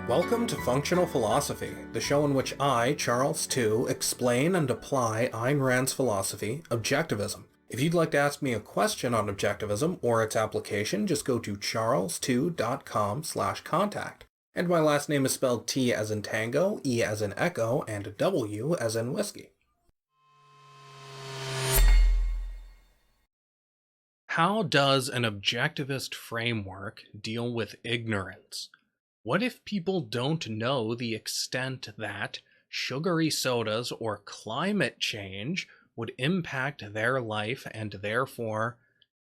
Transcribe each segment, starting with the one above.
Welcome to Functional Philosophy, the show in which I, Charles II, explain and apply Ayn Rand's philosophy, objectivism. If you'd like to ask me a question on objectivism or its application, just go to charles2.com/contact. And my last name is spelled T as in tango, E as in echo, and W as in whiskey. How does an objectivist framework deal with ignorance? What if people don't know the extent that sugary sodas or climate change would impact their life and therefore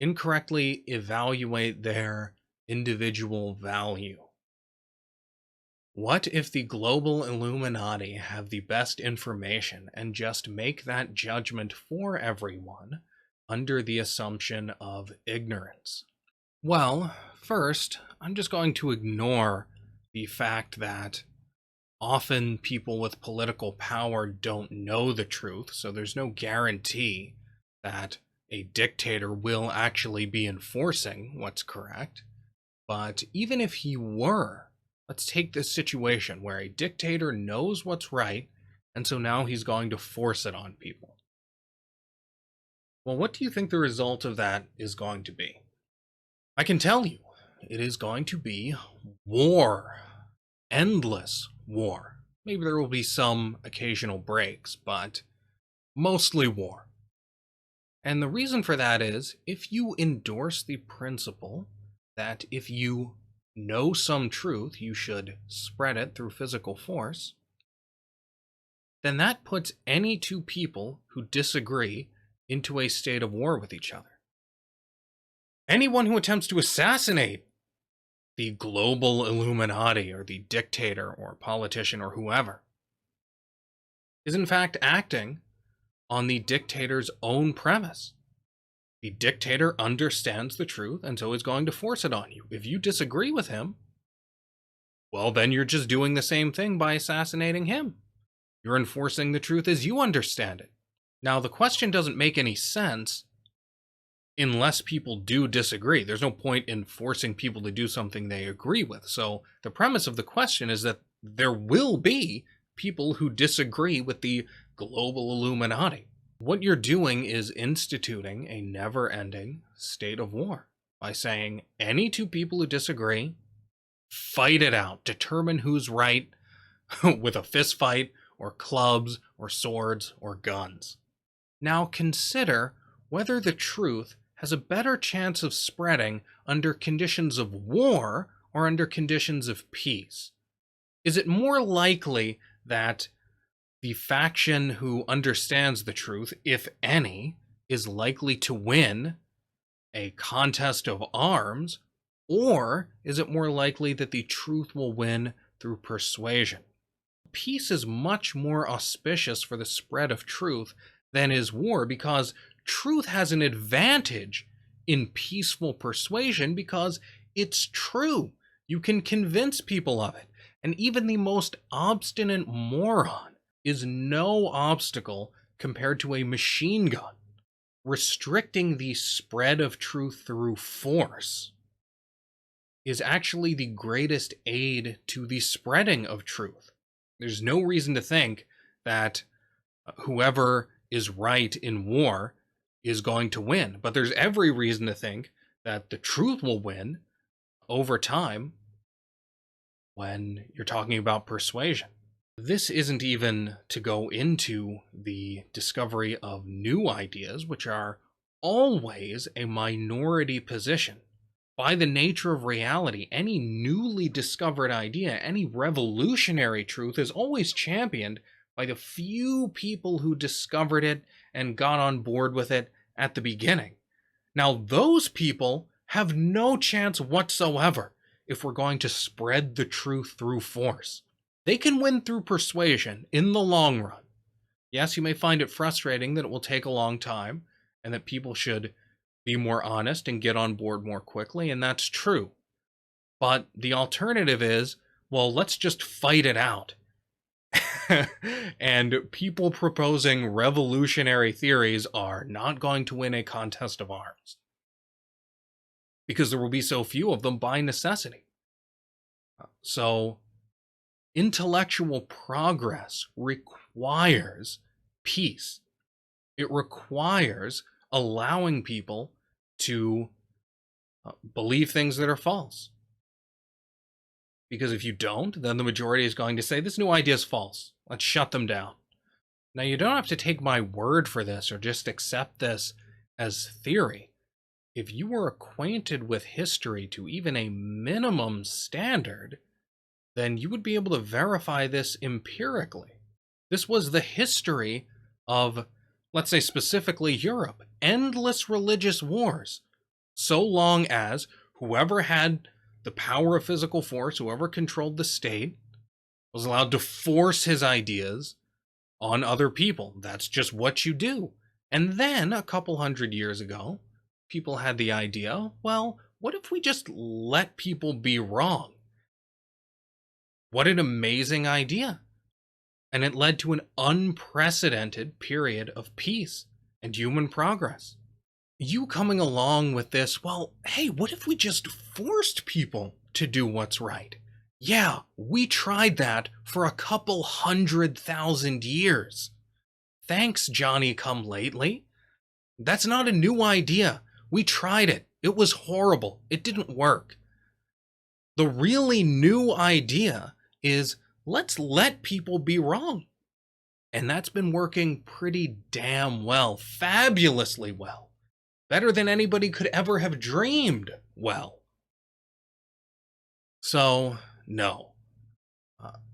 incorrectly evaluate their individual value? What if the global Illuminati have the best information and just make that judgment for everyone under the assumption of ignorance? Well, first, I'm just going to ignore the fact that often people with political power don't know the truth, so there's no guarantee that a dictator will actually be enforcing what's correct. But even if he were, let's take this situation where a dictator knows what's right, and so now he's going to force it on people. Well, what do you think the result of that is going to be? I can tell you, it is going to be war. Endless war. Maybe there will be some occasional breaks, but mostly war. And the reason for that is, if you endorse the principle that if you know some truth, you should spread it through physical force, then that puts any two people who disagree into a state of war with each other. Anyone who attempts to assassinate the global Illuminati or the dictator or politician or whoever is in fact acting on the dictator's own premise. The dictator understands the truth and so is going to force it on you. If you disagree with him, well, then you're just doing the same thing by assassinating him. You're enforcing the truth as you understand it. Now, the question doesn't make any sense unless people do disagree. There's no point in forcing people to do something they agree with. So the premise of the question is that there will be people who disagree with the global Illuminati. What you're doing is instituting a never-ending state of war by saying any two people who disagree, fight it out, determine who's right with a fist fight or clubs or swords or guns. Now consider whether the truth has a better chance of spreading under conditions of war or under conditions of peace. Is it more likely that the faction who understands the truth, if any, is likely to win a contest of arms, or is it more likely that the truth will win through persuasion? Peace is much more auspicious for the spread of truth than is war, because truth has an advantage in peaceful persuasion because it's true. You can convince people of it. And even the most obstinate moron is no obstacle compared to a machine gun. Restricting the spread of truth through force is actually the greatest aid to the spreading of truth. There's no reason to think that whoever is right in war is going to win, but there's every reason to think that the truth will win over time when you're talking about persuasion. This isn't even to go into the discovery of new ideas, which are always a minority position. By the nature of reality, any newly discovered idea, any revolutionary truth is always championed by the few people who discovered it and got on board with it at the beginning. Now, those people have no chance whatsoever if we're going to spread the truth through force. They can win through persuasion in the long run. Yes, you may find it frustrating that it will take a long time and that people should be more honest and get on board more quickly, and that's true. But the alternative is, well, let's just fight it out. And people proposing revolutionary theories are not going to win a contest of arms because there will be so few of them by necessity. So Intellectual progress requires peace. It requires allowing people to believe things that are false. Because if you don't, then the majority is going to say, this new idea is false. Let's shut them down. Now, you don't have to take my word for this or just accept this as theory. If you were acquainted with history to even a minimum standard, then you would be able to verify this empirically. This was the history of, let's say specifically Europe, endless religious wars, so long as whoever had the power of physical force, whoever controlled the state, was allowed to force his ideas on other people. That's just what you do. And then a couple hundred years ago, people had the idea, well, what if we just let people be wrong? What an amazing idea. And it led to an unprecedented period of peace and human progress. You coming along with this, well, hey, what if we just forced people to do what's right? Yeah, we tried that for a couple 100,000 years. Thanks, Johnny come lately. That's not a new idea. We tried it. It was horrible. It didn't work. The really new idea is let's let people be wrong. And that's been working pretty damn well, fabulously well. Better than anybody could ever have dreamed well. So, no.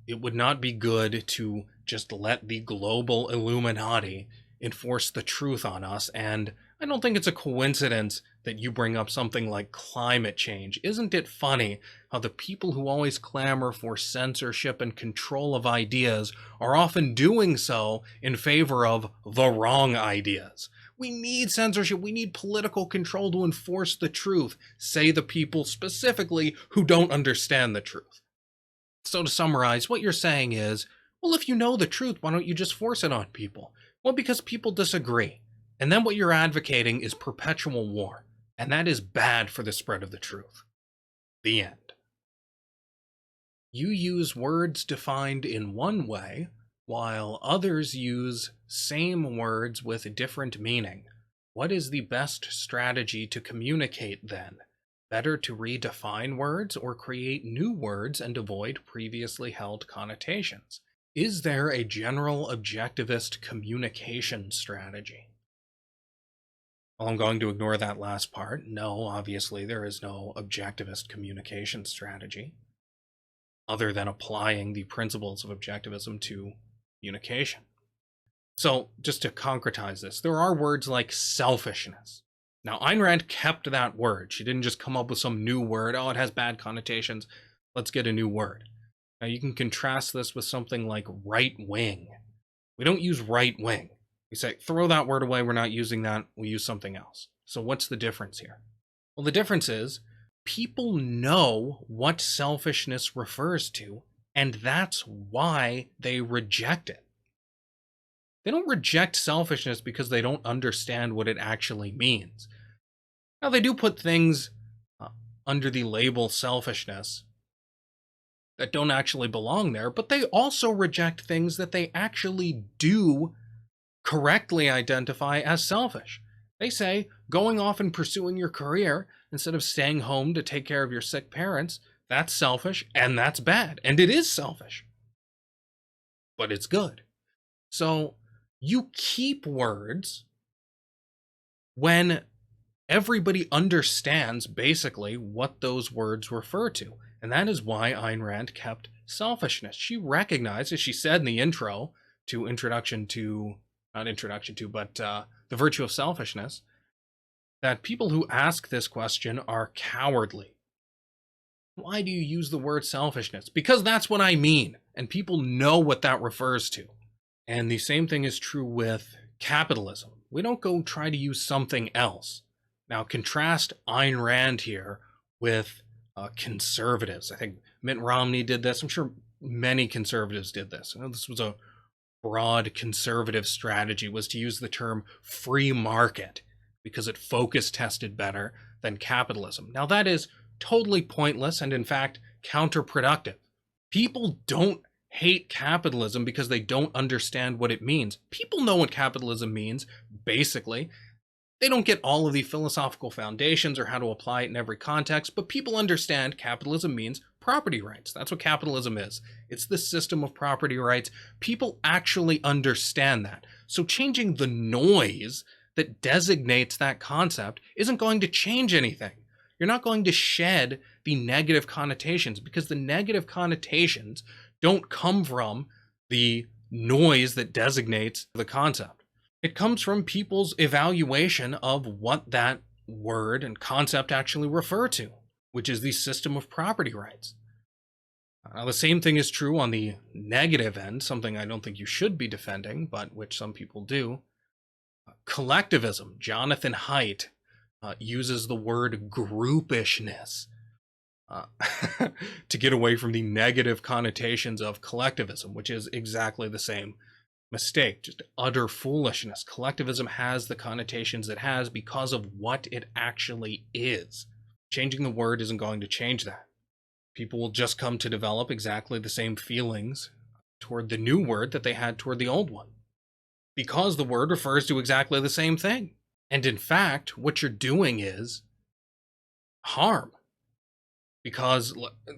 It would not be good to just let the global Illuminati enforce the truth on us, and I don't think it's a coincidence that you bring up something like climate change. Isn't it funny how the people who always clamor for censorship and control of ideas are often doing so in favor of the wrong ideas? We need censorship. We need political control to enforce the truth, say the people specifically who don't understand the truth. So to summarize, what you're saying is, well, if you know the truth, why don't you just force it on people? Well, because people disagree. And then what you're advocating is perpetual war. And that is bad for the spread of the truth. The end. You use words defined in one way, while others use same words with different meaning. What is the best strategy to communicate then? Better to redefine words or create new words and avoid previously held connotations? Is there a general objectivist communication strategy? Well, I'm going to ignore that last part. No, obviously there is no objectivist communication strategy other than applying the principles of objectivism to communication. So, just to concretize this, there are words like selfishness. Now, Ayn Rand kept that word. She didn't just come up with some new word. Oh, it has bad connotations. Let's get a new word. Now, you can contrast this with something like right wing. We don't use right wing. We say, throw that word away. We're not using that. We use something else. So what's the difference here? Well, the difference is people know what selfishness refers to, and that's why they reject it. They don't reject selfishness because they don't understand what it actually means. Now, they do put things under the label selfishness that don't actually belong there, but they also reject things that they actually do correctly identify as selfish. They say going off and pursuing your career instead of staying home to take care of your sick parents, that's selfish and that's bad. And it is selfish. But it's good. So you keep words when everybody understands basically what those words refer to. And that is why Ayn Rand kept selfishness. She recognized, as she said in the intro to The Virtue of Selfishness, that people who ask this question are cowardly. Why do you use the word selfishness? Because that's what I mean, and people know what that refers to. And the same thing is true with capitalism. We don't go try to use something else. Now, contrast Ayn Rand here with conservatives. I think Mitt Romney did this. I'm sure many conservatives did this. This was a broad conservative strategy, was to use the term free market because it focus tested better than capitalism. Now, that is totally pointless and, in fact, counterproductive. People don't hate capitalism because they don't understand what it means. People know what capitalism means, basically. They don't get all of the philosophical foundations or how to apply it in every context, but people understand capitalism means property rights. That's what capitalism is. It's the system of property rights. People actually understand that. So changing the noise that designates that concept isn't going to change anything. You're not going to shed the negative connotations, because the negative connotations don't come from the noise that designates the concept. It comes from people's evaluation of what that word and concept actually refer to, which is the system of property rights. Now, the same thing is true on the negative end, something I don't think you should be defending, but which some people do. Collectivism. Jonathan Haidt uses the word groupishness to get away from the negative connotations of collectivism, which is exactly the same mistake, just utter foolishness. Collectivism has the connotations it has because of what it actually is. Changing the word isn't going to change that. People will just come to develop exactly the same feelings toward the new word that they had toward the old one, because the word refers to exactly the same thing. And in fact, what you're doing is harm. Because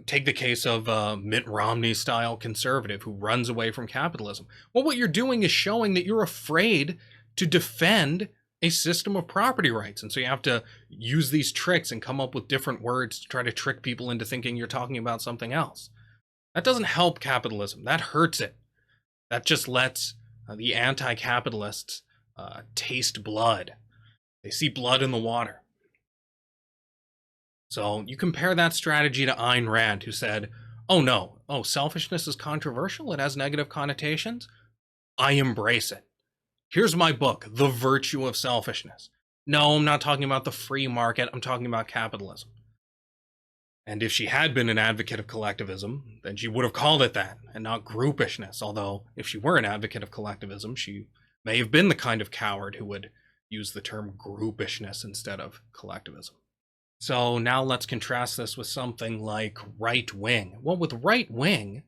take the case of Mitt Romney-style conservative who runs away from capitalism. Well, what you're doing is showing that you're afraid to defend a system of property rights. And so you have to use these tricks and come up with different words to try to trick people into thinking you're talking about something else. That doesn't help capitalism. That hurts it. That just lets the anti-capitalists taste blood. They see blood in the water. So you compare that strategy to Ayn Rand, who said, selfishness is controversial, it has negative connotations. I embrace it. Here's my book, The Virtue of Selfishness. No, I'm not talking about the free market, I'm talking about capitalism. And if she had been an advocate of collectivism, then she would have called it that, and not groupishness. Although, if she were an advocate of collectivism, she may have been the kind of coward who would use the term groupishness instead of collectivism. So now let's contrast this with something like right wing. Well, with right wing,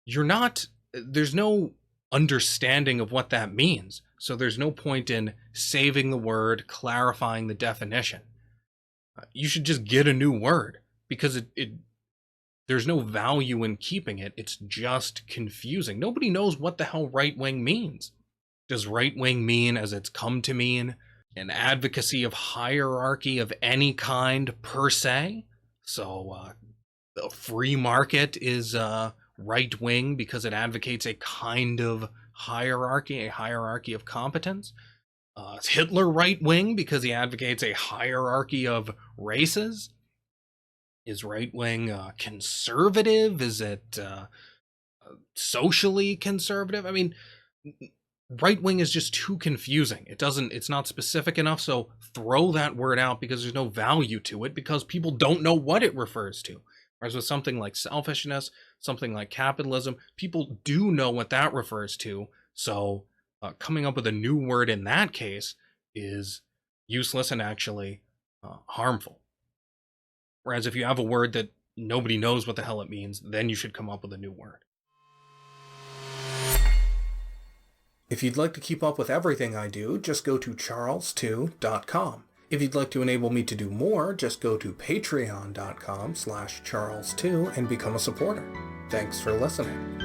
there's no understanding of what that means. So there's no point in saving the word, clarifying the definition. You should just get a new word, because there's no value in keeping it. It's just confusing. Nobody knows what the hell right wing means. Does right wing mean, as it's come to mean, an advocacy of hierarchy of any kind per se? So the free market is right wing because it advocates a kind of hierarchy, a hierarchy of competence. Is Hitler right wing because he advocates a hierarchy of races? Is right wing conservative? Is it socially conservative? I mean, right wing is just too confusing. It's not specific enough, so throw that word out, because there's no value to it, because people don't know what it refers to. Whereas with something like selfishness, something like capitalism, people do know what that refers to. So coming up with a new word in that case is useless and actually harmful. Whereas if you have a word that nobody knows what the hell it means, then you should come up with a new word. If you'd like to keep up with everything I do, just go to charles2.com. If you'd like to enable me to do more, just go to patreon.com/charles2 and become a supporter. Thanks for listening.